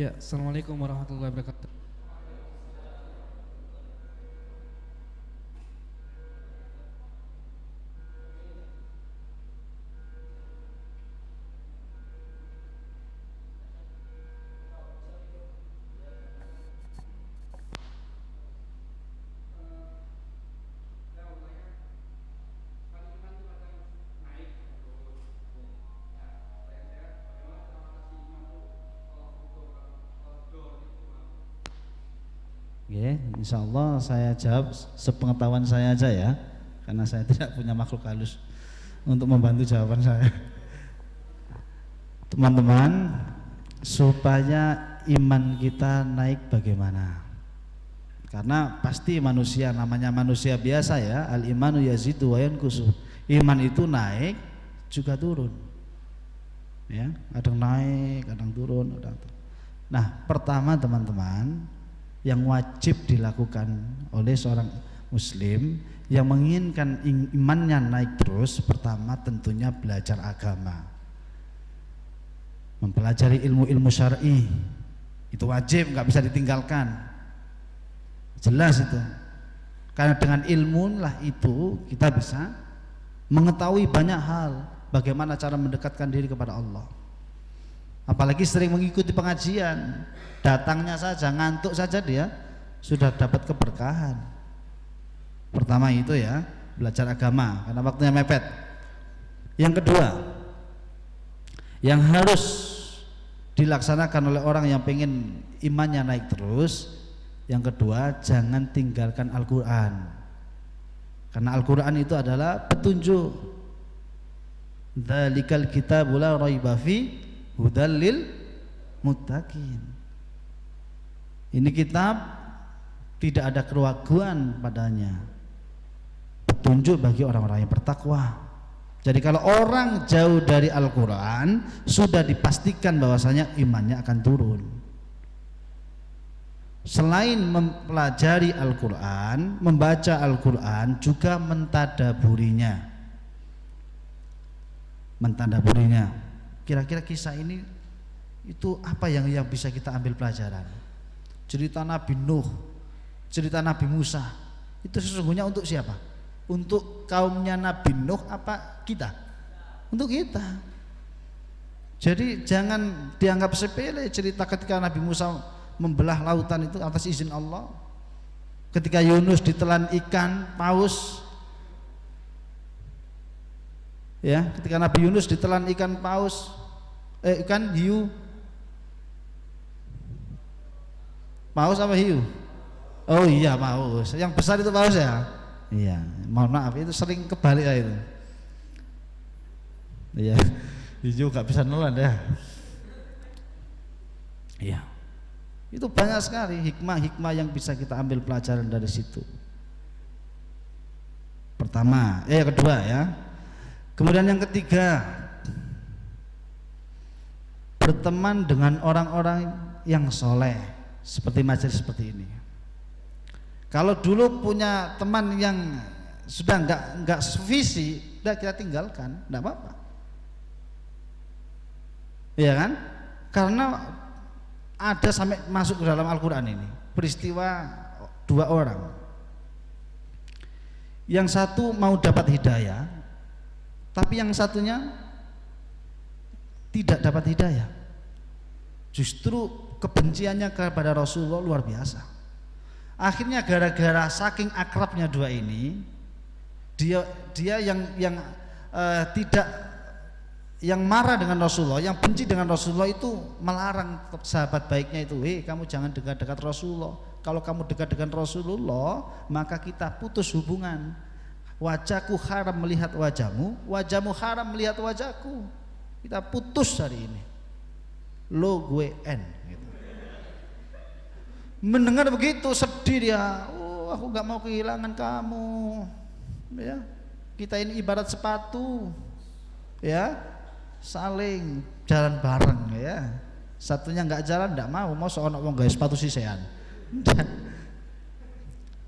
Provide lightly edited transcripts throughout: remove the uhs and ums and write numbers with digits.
Ya, Assalamualaikum warahmatullahi wabarakatuh. Oke, insya Allah saya jawab sepengetahuan saya aja ya, karena saya tidak punya makhluk halus untuk membantu jawaban saya. Teman-teman, supaya iman kita naik bagaimana? Karena pasti manusia, namanya manusia biasa ya, al-imanu yazidu wa yanqusu. Iman itu naik juga turun. Ya, kadang naik, kadang turun, Nah, pertama teman-teman, yang wajib dilakukan oleh seorang muslim yang menginginkan imannya naik terus, pertama tentunya belajar agama, mempelajari ilmu-ilmu syar'i. Itu wajib, nggak bisa ditinggalkan, jelas itu. Karena dengan ilmu lah itu kita bisa mengetahui banyak hal, bagaimana cara mendekatkan diri kepada Allah. Apalagi sering mengikuti pengajian, datangnya saja, ngantuk saja dia sudah dapat keberkahan. Pertama itu ya, belajar agama karena waktunya mepet. Yang kedua, yang harus dilaksanakan oleh orang yang pengen imannya naik terus, yang kedua, jangan tinggalkan Al-Quran, karena Al-Quran itu adalah petunjuk. Dzalikal kitabu la raiba fi hudal lil muttaqin. Ini kitab tidak ada keraguan padanya, petunjuk bagi orang-orang yang bertakwa. Jadi kalau orang jauh dari Al-Quran, sudah dipastikan bahwasanya imannya akan turun. Selain mempelajari Al-Quran, membaca Al-Quran, juga mentadaburinya. Kira-kira kisah ini itu apa yang bisa kita ambil pelajaran? Cerita Nabi Nuh, cerita Nabi Musa, itu sesungguhnya untuk siapa? Untuk kaumnya Nabi Nuh apa kita? Untuk kita. Jadi jangan dianggap sepele cerita ketika Nabi Musa membelah lautan itu atas izin Allah, ketika Yunus ditelan ikan paus, ya, ketika Nabi Yunus ditelan ikan paus, ikan hiu, paus apa hiu? Oh iya, paus. Yang besar itu paus ya? Iya, mohon maaf itu sering kebalik ya itu. Iya, hiu gak bisa nelan ya. Iya, itu banyak sekali hikmah-hikmah yang bisa kita ambil pelajaran dari situ. Pertama, yang kedua ya. Kemudian yang ketiga, berteman dengan orang-orang yang soleh, seperti majelis seperti ini. Kalau dulu punya teman yang sudah nggak sevisi, udah kita tinggalkan, nggak apa-apa, ya kan? Karena ada sampai masuk ke dalam Al-Quran ini peristiwa dua orang, yang satu mau dapat hidayah, tapi yang satunya tidak dapat hidayah. Justru kebenciannya kepada Rasulullah luar biasa. Akhirnya gara-gara saking akrabnya dua ini, dia tidak, yang marah dengan Rasulullah, yang benci dengan Rasulullah itu melarang sahabat baiknya itu, kamu jangan dekat-dekat Rasulullah. Kalau kamu dekat dengan Rasulullah, maka kita putus hubungan. Wajahku haram melihat wajahmu, wajahmu haram melihat wajahku. Kita putus hari ini. Lo gue N gitu. Mendengar begitu sedih dia. Oh, aku gak mau kehilangan kamu. Ya, kita ini ibarat sepatu. Ya, saling jalan bareng ya. Satunya nggak jalan, nggak mau seorang wong gawe sepatu sisean.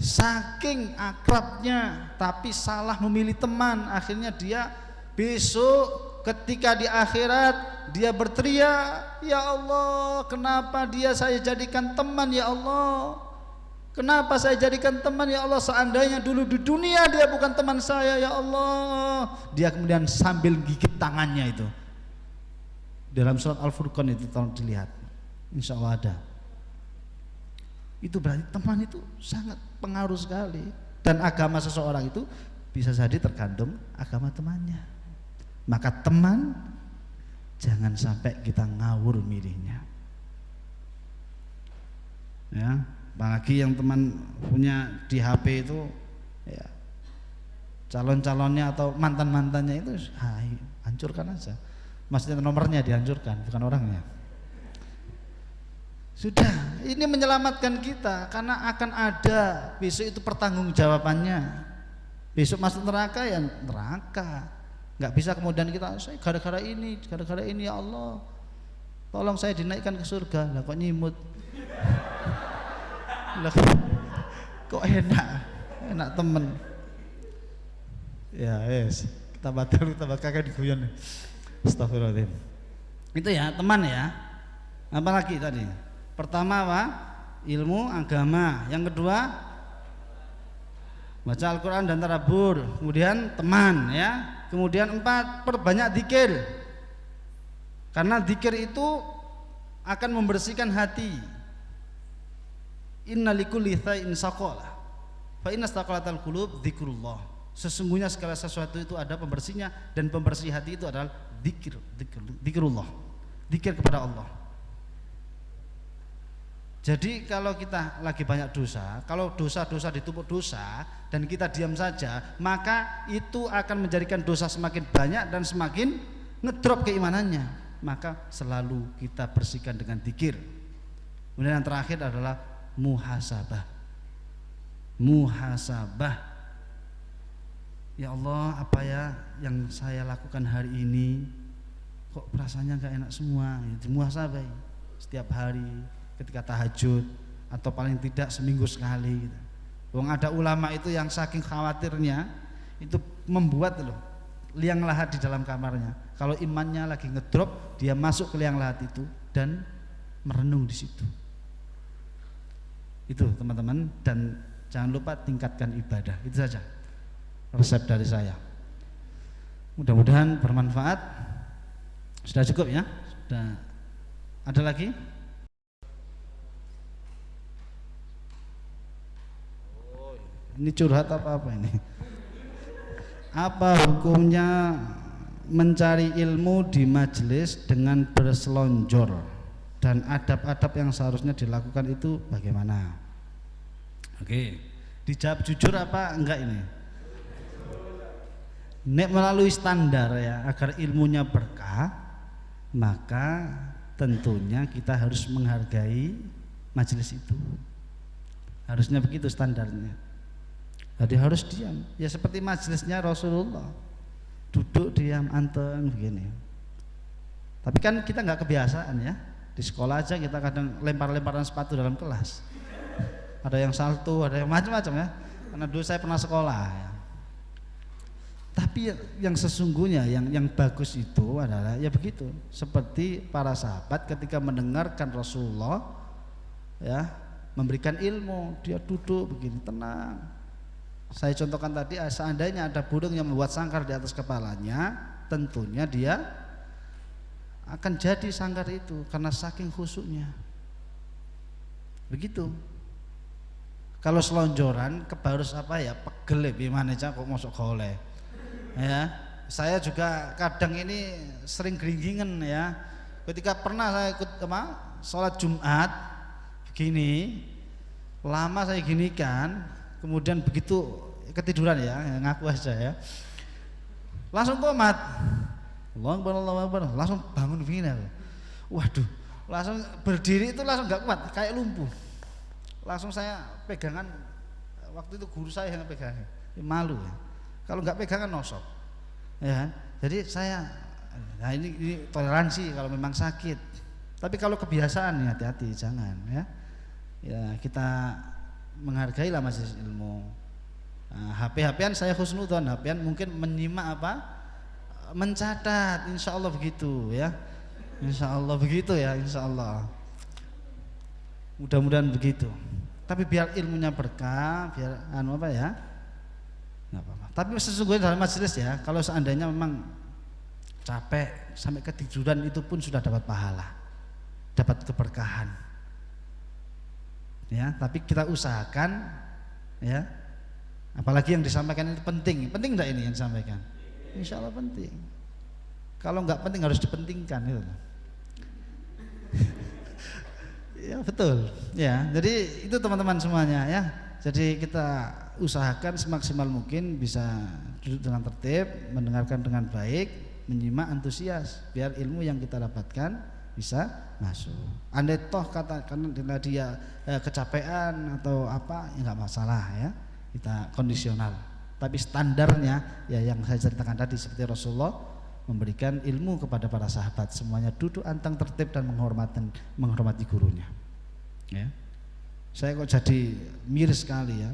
Saking akrabnya, tapi salah memilih teman, akhirnya dia besok ketika di akhirat dia berteriak, ya Allah, kenapa dia saya jadikan teman ya Allah? Kenapa saya jadikan teman ya Allah? Seandainya dulu di dunia dia bukan teman saya ya Allah. Dia kemudian sambil gigit tangannya itu. Dalam surat Al-Furqan itu tolong dilihat. Insya Allah ada. Itu berarti teman itu sangat pengaruh sekali. Dan agama seseorang itu bisa jadi tergantung agama temannya. Maka teman jangan sampai kita ngawur milihnya. Ya, apalagi yang teman punya di HP itu ya, calon-calonnya atau mantan-mantannya itu hancurkan aja. Maksudnya nomornya dihancurkan, bukan orangnya. Sudah, ini menyelamatkan kita karena akan ada besok itu pertanggungjawabannya. Besok masuk neraka ya neraka. Nggak bisa kemudian kita saya gara-gara ini ya Allah, tolong saya dinaikkan ke surga. Lah kok nyimut? Lah kok enak temen. Ya yes, kita bakal diguyon. Astagfirullahaladzim. Itu ya teman ya. Apalagi tadi? Pertama apa? Ilmu agama. Yang kedua baca Al-Quran dan tadabbur. Kemudian teman ya. Kemudian 4, perbanyak dzikir. Karena dzikir itu akan membersihkan hati. Inna likulli tha'in saqalah. Fa inna istaqalatal qulub dzikrullah. Sesungguhnya segala sesuatu itu ada pembersihnya, dan pembersih hati itu adalah dzikrullah. Dzikir kepada Allah. Jadi kalau kita lagi banyak dosa, kalau dosa-dosa ditumpuk dosa dan kita diam saja, maka itu akan menjadikan dosa semakin banyak dan semakin ngedrop keimanannya. Maka selalu kita bersihkan dengan dzikir. Kemudian yang terakhir adalah muhasabah. Muhasabah. Ya Allah, apa ya yang saya lakukan hari ini? Kok perasaannya gak enak semua? Muhasabah setiap hari. Ketika tahajud atau paling tidak seminggu sekali gitu. Wong ada ulama itu yang saking khawatirnya itu membuat loh liang lahat di dalam kamarnya. Kalau imannya lagi ngedrop, dia masuk ke liang lahat itu dan merenung di situ. Itu teman-teman, dan jangan lupa tingkatkan ibadah. Itu saja resep dari saya. Mudah-mudahan bermanfaat. Sudah cukup ya? Sudah. Ada lagi? Ini curhat apa ini? Apa hukumnya mencari ilmu di majelis dengan berselonjor, dan adab-adab yang seharusnya dilakukan itu bagaimana? Oke, dijawab jujur apa enggak ini? Nek melalui standar ya, agar ilmunya berkah, maka tentunya kita harus menghargai majelis itu. Harusnya begitu standarnya. Jadi harus diam, ya seperti majelisnya Rasulullah, duduk diam anteng begini. Tapi kan kita nggak kebiasaan ya, di sekolah aja kita kadang lempar-lemparan sepatu dalam kelas. Ada yang salto, ada yang macam-macam ya. Karena dulu saya pernah sekolah. Ya. Tapi yang sesungguhnya yang bagus itu adalah ya begitu, seperti para sahabat ketika mendengarkan Rasulullah ya memberikan ilmu, dia duduk begini tenang. Saya contohkan tadi, seandainya ada burung yang membuat sangkar di atas kepalanya, tentunya dia akan jadi sangkar itu karena saking khusyuknya. Begitu. Kalau selonjoran kebarus apa ya, pegel gimana aja kok masuk gole. Ya, saya juga kadang ini sering geringgingan ya. Ketika pernah saya ikut sholat Jumat begini, lama saya ginikan. Kemudian begitu ketiduran ya, ngaku aja ya, langsung qomat, Allahu Akbar, langsung bangun begini. Waduh, langsung berdiri itu langsung gak kuat, kayak lumpuh. Langsung saya pegangan, waktu itu guru saya yang pegangnya, malu ya. Kalau nggak pegangan nosok, ya. Jadi saya, nah ini toleransi kalau memang sakit. Tapi kalau kebiasaan ya hati-hati, jangan ya. Ya kita menghargailah majelis ilmu. Nah, HP-HPan saya husnudzon, HP-an mungkin menyimak apa mencatat, insya Allah begitu ya, insya Allah begitu ya, insya Allah. Mudah-mudahan begitu. Tapi biar ilmunya berkah, biar apa ya, nggak apa-apa. Tapi sesungguhnya dalam majelis ya, kalau seandainya memang capek sampai ketiduran itu pun sudah dapat pahala, dapat keberkahan. Ya, tapi kita usahakan ya. Apalagi yang disampaikan itu penting enggak ini yang disampaikan? Insya Allah penting. Kalau enggak penting harus dipentingkan gitu. Ya betul. Ya, jadi itu teman-teman semuanya ya. Jadi kita usahakan semaksimal mungkin bisa duduk dengan tertib, mendengarkan dengan baik, menyimak antusias, biar ilmu yang kita dapatkan bisa masuk. Andai toh katakan dia kecapean atau apa, ya nggak masalah ya. Kita kondisional, tapi standarnya ya yang saya ceritakan tadi, seperti Rasulullah memberikan ilmu kepada para sahabat, semuanya duduk anteng tertib dan menghormati gurunya ya. Saya kok jadi miris sekali ya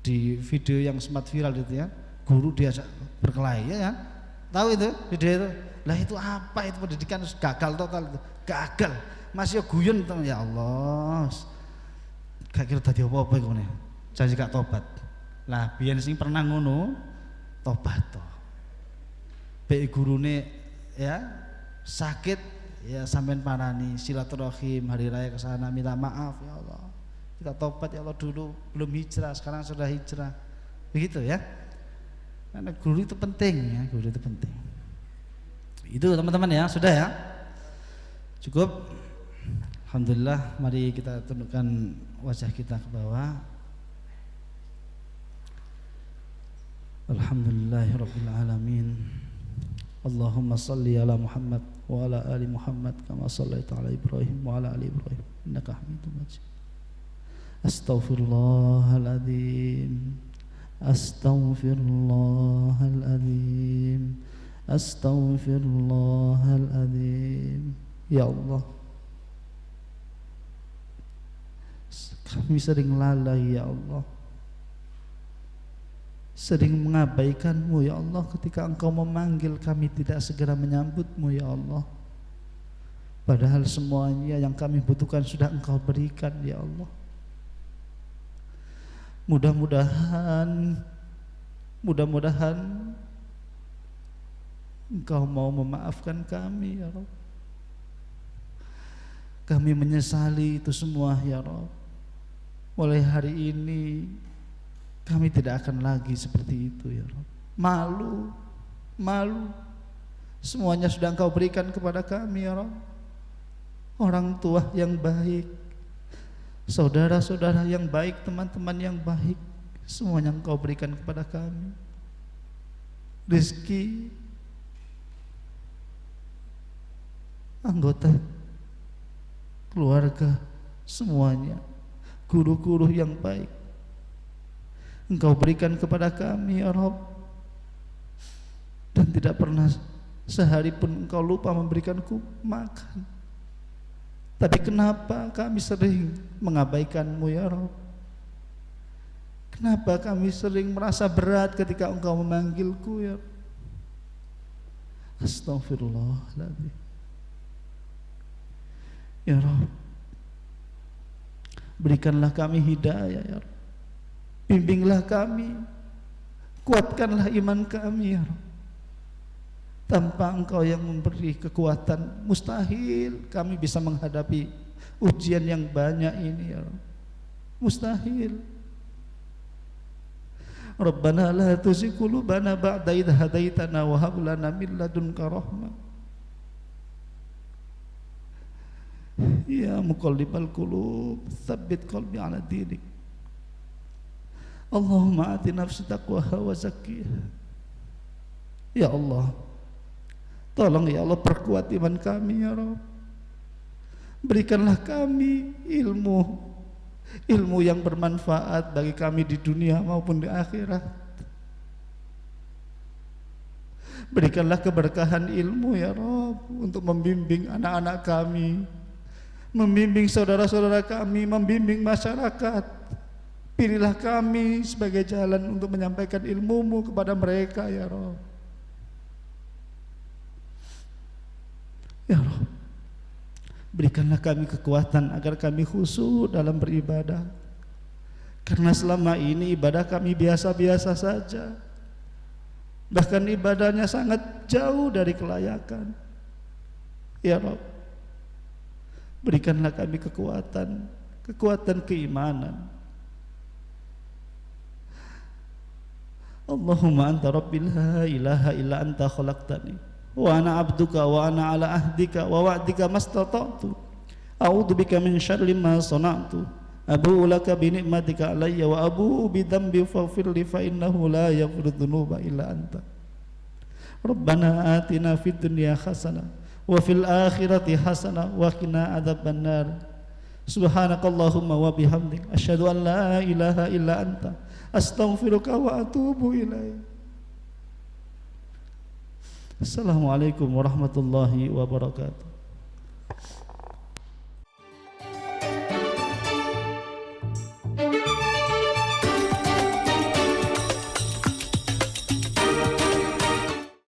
di video yang sempat viral itu ya, guru diajak berkelahi ya kan, tahu itu video itu lah, itu apa itu, pendidikan gagal total itu, gagal masih guyon teman, ya Allah gak kira tadi apa-apa itu nih, janji gak tobat lah. Biyen sing pernah ngono tobat toh. Baik gurune ya sakit ya, sampean parani silaturahim, hari raya ke sana minta maaf, ya Allah kita tobat ya Allah, dulu belum hijrah sekarang sudah hijrah, begitu ya. Karena guru itu penting ya, guru itu penting. Itu teman-teman ya, sudah ya, cukup. Alhamdulillah, mari kita tundukkan wajah kita ke bawah. Alhamdulillahirabbil alamin. Allahumma salli ala Muhammad wa ala ali Muhammad kama shallaita ala Ibrahim wa ala ali Ibrahim innaka Hamidum Majid. Astaghfirullahaladzim, astaghfirullahaladzim, astaghfirullahaladzim. Ya Allah, kami sering lalai ya Allah, sering mengabaikan-Mu ya Allah. Ketika Engkau memanggil kami tidak segera menyambut-Mu ya Allah, padahal semuanya yang kami butuhkan sudah Engkau berikan ya Allah. Mudah-mudahan Engkau mau memaafkan kami ya Rabb. Kami menyesali itu semua ya Rabb. Mulai hari ini kami tidak akan lagi seperti itu ya Rabb. Malu semuanya sudah Engkau berikan kepada kami ya Rabb. Orang tua yang baik, saudara-saudara yang baik, teman-teman yang baik, semuanya Engkau berikan kepada kami. Rezeki, anggota keluarga, semuanya, guru-guru yang baik Engkau berikan kepada kami ya Rabb. Dan tidak pernah sehari pun Engkau lupa memberikanku makan. Tapi kenapa kami sering mengabaikan-Mu ya Rabb? Kenapa kami sering merasa berat ketika Engkau memanggilku ya Rabb? Astaghfirullahaladzim. Ya Rabb, berikanlah kami hidayah ya Rabb. Bimbinglah kami, kuatkanlah iman kami ya Rabb. Tanpa Engkau yang memberi kekuatan, mustahil kami bisa menghadapi ujian yang banyak ini ya Rabb. Mustahil. Rabbana la tuzigh qulubana ba'da idh hadaitana wa hab lana min ladunka rahmah. Ya muqallibal qulub, tsabbit qalbi ala dinik. Allahumma ati nafsi taqwaha wa zakkiha. Ya Allah, tolong ya Allah, perkuat iman kami ya Rabb. Berikanlah kami ilmu yang bermanfaat bagi kami di dunia maupun di akhirat. Berikanlah keberkahan ilmu ya Rabb untuk membimbing anak-anak kami, membimbing saudara-saudara kami, membimbing masyarakat. Pilihlah kami sebagai jalan untuk menyampaikan ilmu-Mu kepada mereka ya Rabb. Ya Rabb, berikanlah kami kekuatan agar kami khusyuk dalam beribadah, karena selama ini ibadah kami biasa-biasa saja, bahkan ibadahnya sangat jauh dari kelayakan. Ya Rabb, berikanlah kami kekuatan keimanan. Allahumma anta rabbi la ilaha illa anta khalaqtani wa ana abduka wa ana ala ahdika wa wa'dika mastata'tu a'udzu bika min syarri ma sana'tu abu'u laka bi ni'matika alayya wa abu'u bi dhanbi faghfir li fa innahu la yaghfiru dzunuba illa anta. Rabbana atina fid dunya hasanah wa fil akhirati hasanah wa qina adzabannar. Subhanakallahumma wa bihamdik asyhadu an la ilaha illa anta astaghfiruka wa atubu ilaik. Assalamualaikum warahmatullahi wabarakatuh.